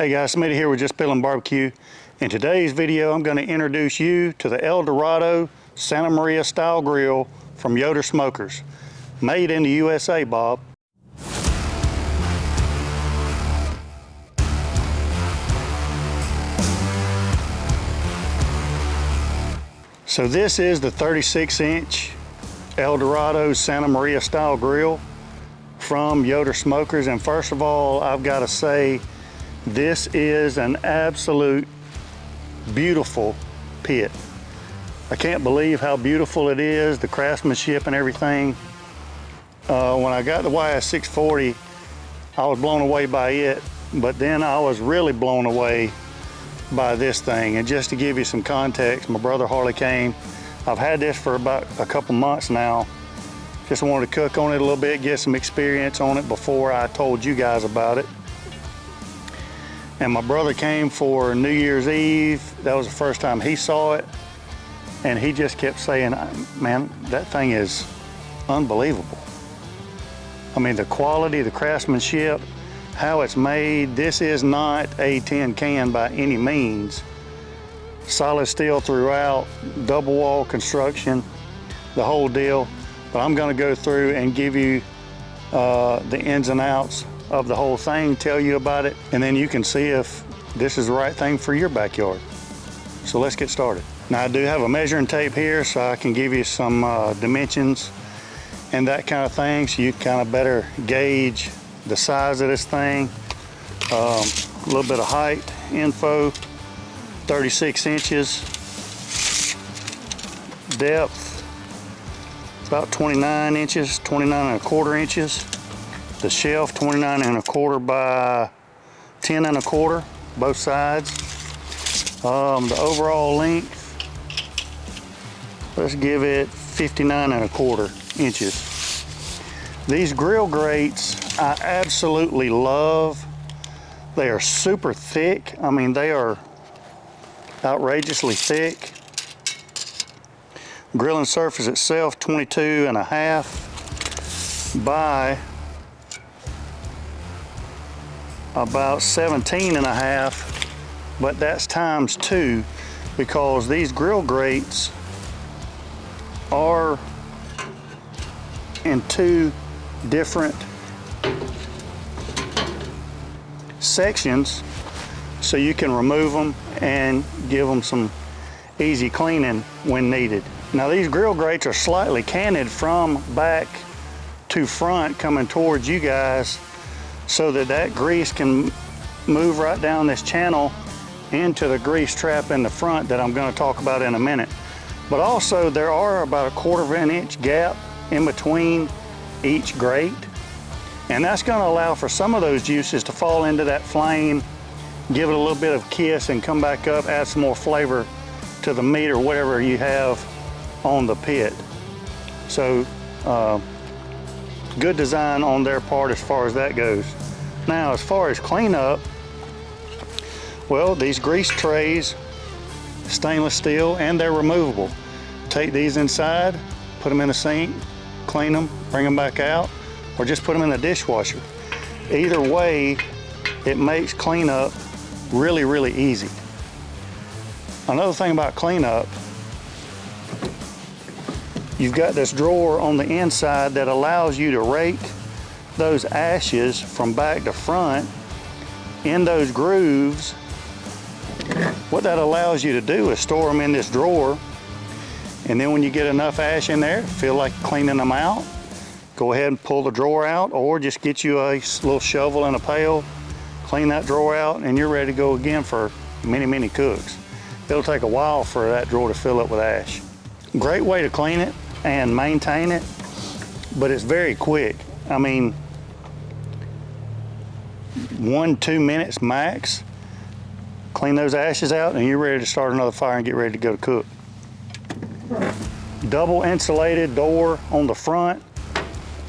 Hey guys, Smitty here with Just Piddlin Barbecue. In today's video, I'm going to introduce you to the El Dorado Santa Maria style grill from YODER Smokers. Made in the USA, Bob. So this is the 36-inch El Dorado Santa Maria style grill from YODER Smokers. And first of all, I've got to say, this is an absolute beautiful pit. I can't believe how beautiful it is, the craftsmanship and everything. When I got the YS640, I was blown away by it, but then I was really blown away by this thing. And just to give you some context, my brother Harley came. I've had this for about a couple months now. Just wanted to cook on it a little bit, get some experience on it before I told you guys about it. And my brother came for New Year's Eve. That was the first time he saw it. And he just kept saying, man, that thing is unbelievable. I mean, the quality, the craftsmanship, how it's made. This is not a tin can by any means. Solid steel throughout, double wall construction, the whole deal. But I'm gonna go through and give you the ins and outs of the whole thing, tell you about it, and then you can see if this is the right thing for your backyard. So let's get started. Now I do have a measuring tape here so I can give you some dimensions and that kind of thing, so you kind of better gauge the size of this thing. A little bit of height info, 36 inches. Depth, about 29 inches, 29 1/4 inches. The shelf, 29 1/4 by 10 1/4, both sides. The overall length, let's give it 59 1/4 inches. These grill grates, I absolutely love. They are super thick. I mean, they are outrageously thick. Grilling surface itself, 22 1/2 by about 17 1/2, but that's times 2 because these grill grates are in 2 different sections, so you can remove them and give them some easy cleaning when needed. Now these grill grates are slightly canted from back to front coming towards you guys, so that grease can move right down this channel into the grease trap in the front that I'm going to talk about in a minute. But also there are about 1/4 inch gap in between each grate, and that's going to allow for some of those juices to fall into that flame, give it a little bit of kiss and come back up, add some more flavor to the meat or whatever you have on the pit. So good design on their part as far as that goes. Now as far as cleanup, well, these grease trays, stainless steel, and they're removable. Take these inside, put them in a sink, clean them, bring them back out, or just put them in the dishwasher. Either way, it makes cleanup really, really easy. Another thing about cleanup, you've got this drawer on the inside that allows you to rake those ashes from back to front in those grooves. What that allows you to do is store them in this drawer, and then when you get enough ash in there, feel like cleaning them out, go ahead and pull the drawer out, or just get you a little shovel and a pail, clean that drawer out, and you're ready to go again for many, many cooks. It'll take a while for that drawer to fill up with ash. Great way to clean it and maintain it, but it's very quick. I mean, 1-2 minutes max. Clean those ashes out and you're ready to start another fire and get ready to go to cook. Double insulated door on the front.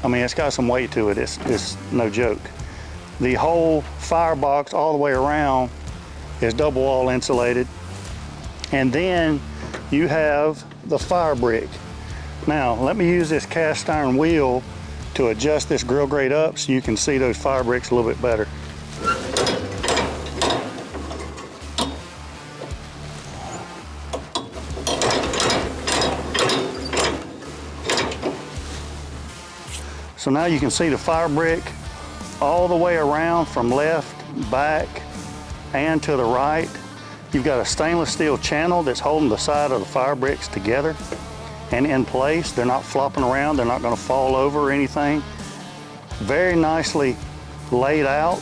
I mean, it's got some weight to it. It's no joke. The whole firebox all the way around is double wall insulated. And then you have the fire brick. Now, let me use this cast iron wheel to adjust this grill grate up so you can see those fire bricks a little bit better. So now you can see the fire brick all the way around from left, back, and to the right. You've got a stainless steel channel that's holding the side of the fire bricks together and in place. They're not flopping around. They're not going to fall over or anything. Very nicely laid out.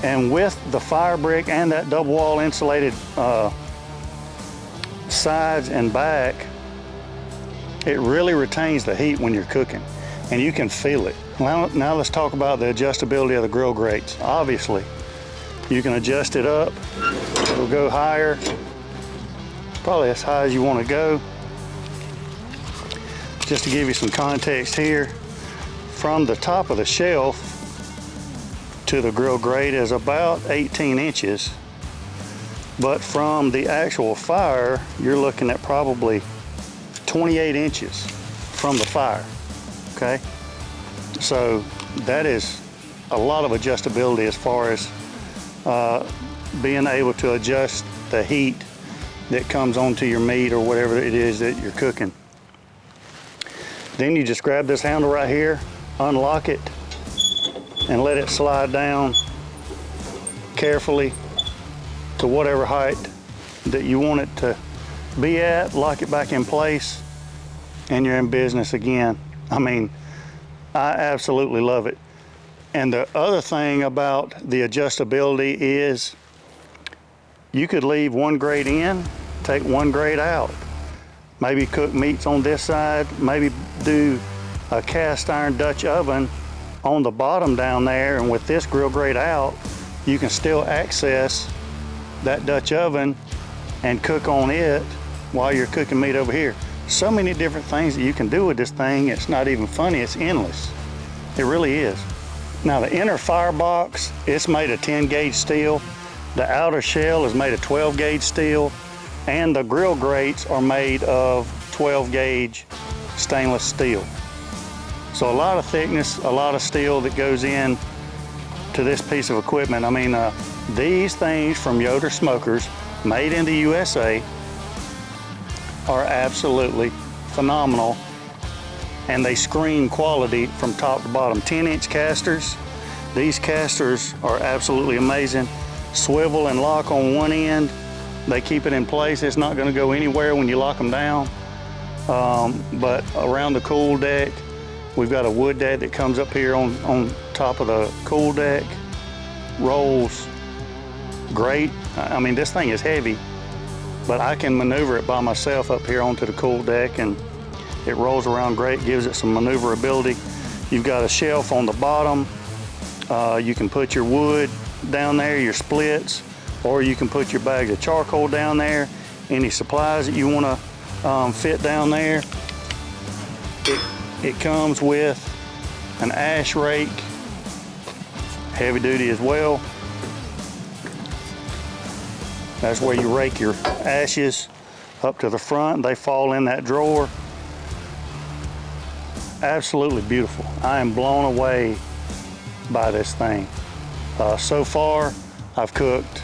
And with the fire brick and that double wall insulated sides and back, it really retains the heat when you're cooking, and you can feel it. Now let's talk about the adjustability of the grill grates. Obviously, you can adjust it up. It'll go higher, probably as high as you want to go. Just to give you some context here, from the top of the shelf to the grill grate is about 18 inches. But from the actual fire, you're looking at probably 28 inches from the fire, okay? So that is a lot of adjustability as far as being able to adjust the heat that comes onto your meat or whatever it is that you're cooking. Then you just grab this handle right here, unlock it, and let it slide down carefully to whatever height that you want it to be at. Lock it back in place, and you're in business again. I mean, I absolutely love it. And the other thing about the adjustability is you could leave one grate in, take one grate out. Maybe cook meats on this side, maybe do a cast iron Dutch oven on the bottom down there, and with this grill grate out, you can still access that Dutch oven and cook on it while you're cooking meat over here. So many different things that you can do with this thing. It's not even funny, it's endless. It really is. Now the inner firebox, it's made of 10 gauge steel. The outer shell is made of 12 gauge steel, and the grill grates are made of 12 gauge stainless steel. So a lot of thickness, a lot of steel that goes in to this piece of equipment. I mean, these things from YODER smokers, made in the USA, are absolutely phenomenal, and they scream quality from top to bottom. 10-inch casters. These casters are absolutely amazing. Swivel and lock on one end. They keep it in place. It's not going to go anywhere when you lock them down. But around the cool deck, we've got a wood deck that comes up here on top of the cool deck. Rolls great. I mean, this thing is heavy, but I can maneuver it by myself up here onto the cool deck, and it rolls around great, gives it some maneuverability. You've got a shelf on the bottom. You can put your wood down there, your splits, or you can put your bags of charcoal down there, any supplies that you want to fit down there. It comes with an ash rake, heavy duty as well. That's where you rake your ashes up to the front. They fall in that drawer. Absolutely beautiful. I am blown away by this thing. So far, I've cooked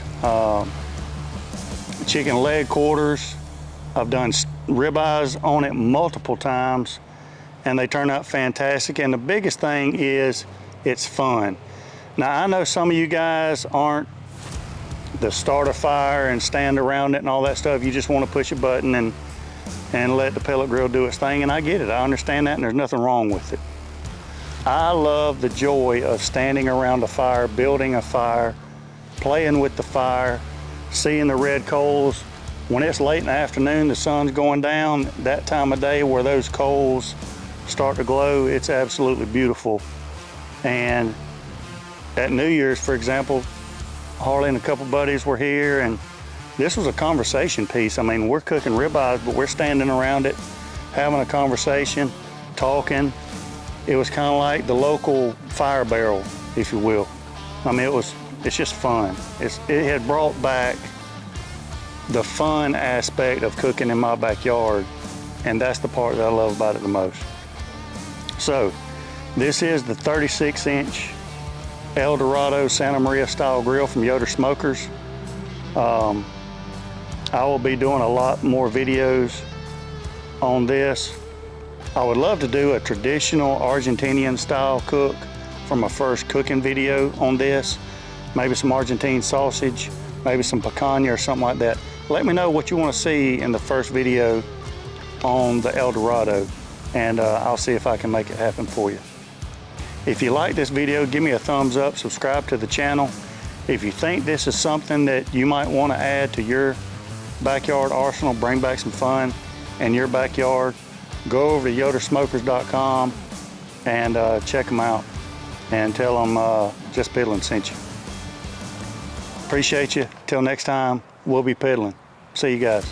chicken leg quarters. I've done ribeyes on it multiple times, and they turn out fantastic. And the biggest thing is it's fun. Now, I know some of you guys aren't the start a fire and stand around it and all that stuff. You just want to push a button and let the pellet grill do its thing, and I get it. I understand that, and there's nothing wrong with it. I love the joy of standing around a fire, building a fire, playing with the fire, seeing the red coals. When it's late in the afternoon, the sun's going down, that time of day where those coals start to glow, it's absolutely beautiful. And at New Year's, for example, Harley and a couple buddies were here, and this was a conversation piece. I mean, we're cooking ribeyes, but we're standing around it, having a conversation, talking. It was kind of like the local fire barrel, if you will. I mean, it's just fun. It had brought back the fun aspect of cooking in my backyard, and that's the part that I love about it the most. So, this is the 36-inch El Dorado Santa Maria style grill from YODER Smokers. I will be doing a lot more videos on this. I would love to do a traditional Argentinian style cook for my first cooking video on this. Maybe some Argentine sausage, maybe some picanha or something like that. Let me know what you want to see in the first video on the El Dorado, and I'll see if I can make it happen for you. If you like this video, give me a thumbs up, subscribe to the channel. If you think this is something that you might want to add to your backyard arsenal, bring back some fun in your backyard, go over to yodersmokers.com and check them out and tell them Just Piddlin sent you. Appreciate you. Till next time, we'll be piddling. See you guys.